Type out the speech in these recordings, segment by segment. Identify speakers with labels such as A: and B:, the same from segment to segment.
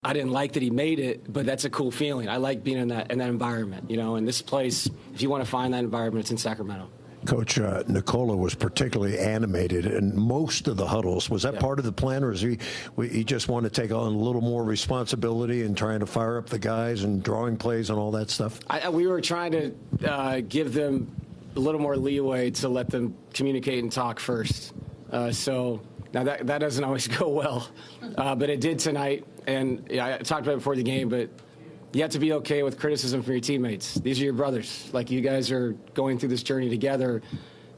A: I didn't like that he made it, but that's a cool feeling. I like being in that environment, And this place, if you want to find that environment, it's in Sacramento.
B: Coach, Nikola was particularly animated in most of the huddles. Was that part of the plan, or is he just want to take on a little more responsibility and trying to fire up the guys and drawing plays and all that stuff?
A: We were trying to give them a little more leeway to let them communicate and talk first. So now that doesn't always go well, but it did tonight. And I talked about it before the game, but you have to be okay with criticism from your teammates. These are your brothers. Like, you guys are going through this journey together.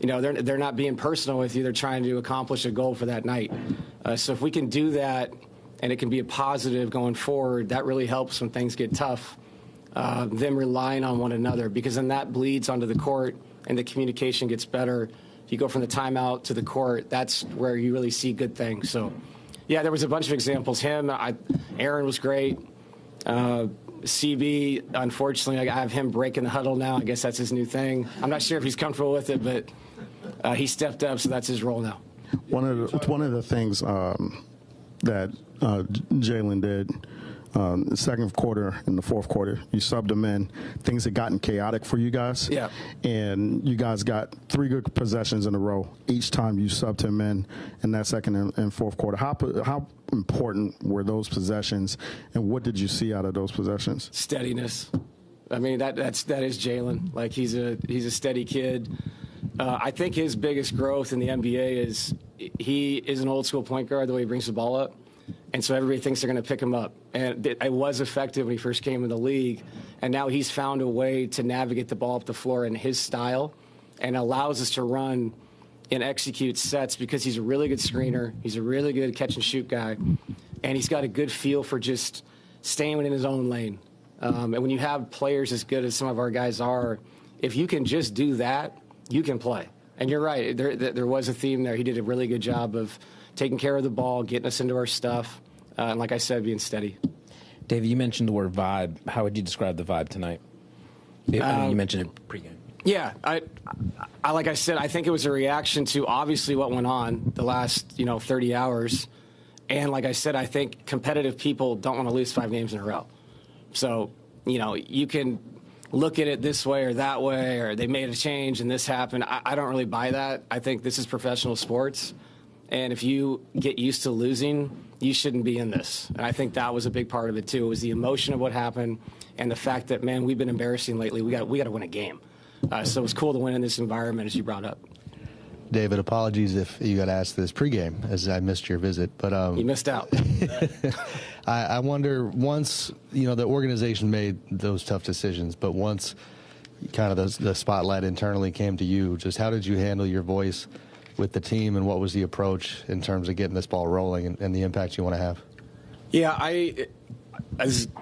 A: They're not being personal with you. They're trying to accomplish a goal for that night. So if we can do that and it can be a positive going forward, that really helps when things get tough, them relying on one another, because then that bleeds onto the court and the communication gets better. If you go from the timeout to the court, that's where you really see good things. So, yeah, there was a bunch of examples. Aaron was great. CB, unfortunately, I have him breaking the huddle now. I guess that's his new thing. I'm not sure if he's comfortable with it, but he stepped up, so that's his role now.
C: One of the things that Jalen did, the second quarter and the fourth quarter, you subbed him in. Things had gotten chaotic for you guys.
A: Yeah.
C: And you guys got 3 good possessions in a row each time you subbed him in that second and fourth quarter. How important were those possessions, and what did you see out of those possessions?
A: Steadiness. I mean, that is Jalen. Like, he's a steady kid. I think his biggest growth in the NBA is he is an old school point guard, the way he brings the ball up. And so everybody thinks they're going to pick him up. And it was effective when he first came in the league. And now he's found a way to navigate the ball up the floor in his style and allows us to run and execute sets because he's a really good screener. He's a really good catch-and-shoot guy. And he's got a good feel for just staying within his own lane. And when you have players as good as some of our guys are, if you can just do that, you can play. And you're right. There was a theme there. He did a really good job of taking care of the ball, getting us into our stuff, and like I said, being steady.
D: David, you mentioned the word vibe. How would you describe the vibe tonight? You mentioned it pregame.
A: Yeah, I like I said, I think it was a reaction to obviously what went on the last 30 hours, and like I said, I think competitive people don't want to lose 5 games in a row. So you can look at it this way or that way, or they made a change and this happened. I don't really buy that. I think this is professional sports. And if you get used to losing, you shouldn't be in this. And I think that was a big part of it, too. It was the emotion of what happened and the fact that, man, we've been embarrassing lately. We got to win a game. So it was cool to win in this environment, as you brought up.
E: David, apologies if you got asked this pregame, as I missed your visit. But
A: you missed out.
E: I wonder, once, the organization made those tough decisions, but once kind of the spotlight internally came to you, just how did you handle your voice with the team, and what was the approach in terms of getting this ball rolling and the impact you want to have?
A: Yeah, I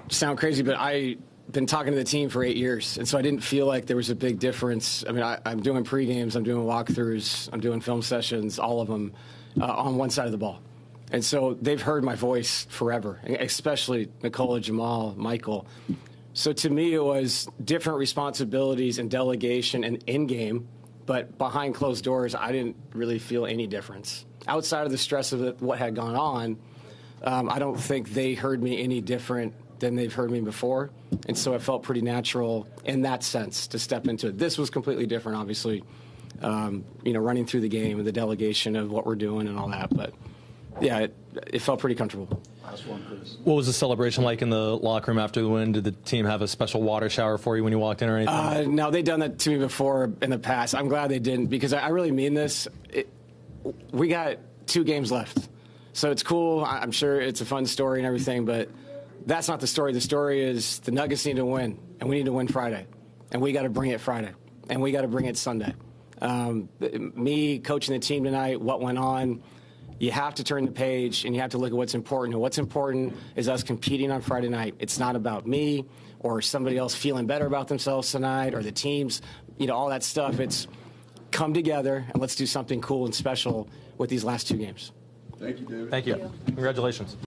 A: sound crazy, but I've been talking to the team for 8 years, and so I didn't feel like there was a big difference. I mean, I'm doing pre-games, I'm doing walkthroughs, I'm doing film sessions, all of them on one side of the ball. And so they've heard my voice forever, especially Nikola, Jamal, Michael. So to me, it was different responsibilities and delegation and in-game. But behind closed doors, I didn't really feel any difference. Outside of the stress of what had gone on, I don't think they heard me any different than they've heard me before. And so it felt pretty natural in that sense to step into it. This was completely different, obviously, running through the game and the delegation of what we're doing and all that. But, yeah, it felt pretty comfortable.
F: What was the celebration like in the locker room after the win? Did the team have a special water shower for you when you walked in or anything?
A: No, they've done that to me before in the past. I'm glad they didn't, because I really mean this. We got 2 games left. So it's cool. I'm sure it's a fun story and everything, but that's not the story. The story is the Nuggets need to win, and we need to win Friday. And we got to bring it Friday. And we got to bring it Sunday. Me coaching the team tonight, what went on, you have to turn the page and you have to look at what's important. And what's important is us competing on Friday night. It's not about me or somebody else feeling better about themselves tonight or the teams, all that stuff. It's come together and let's do something cool and special with these last 2 games.
F: Thank you, David. Thank you. Congratulations.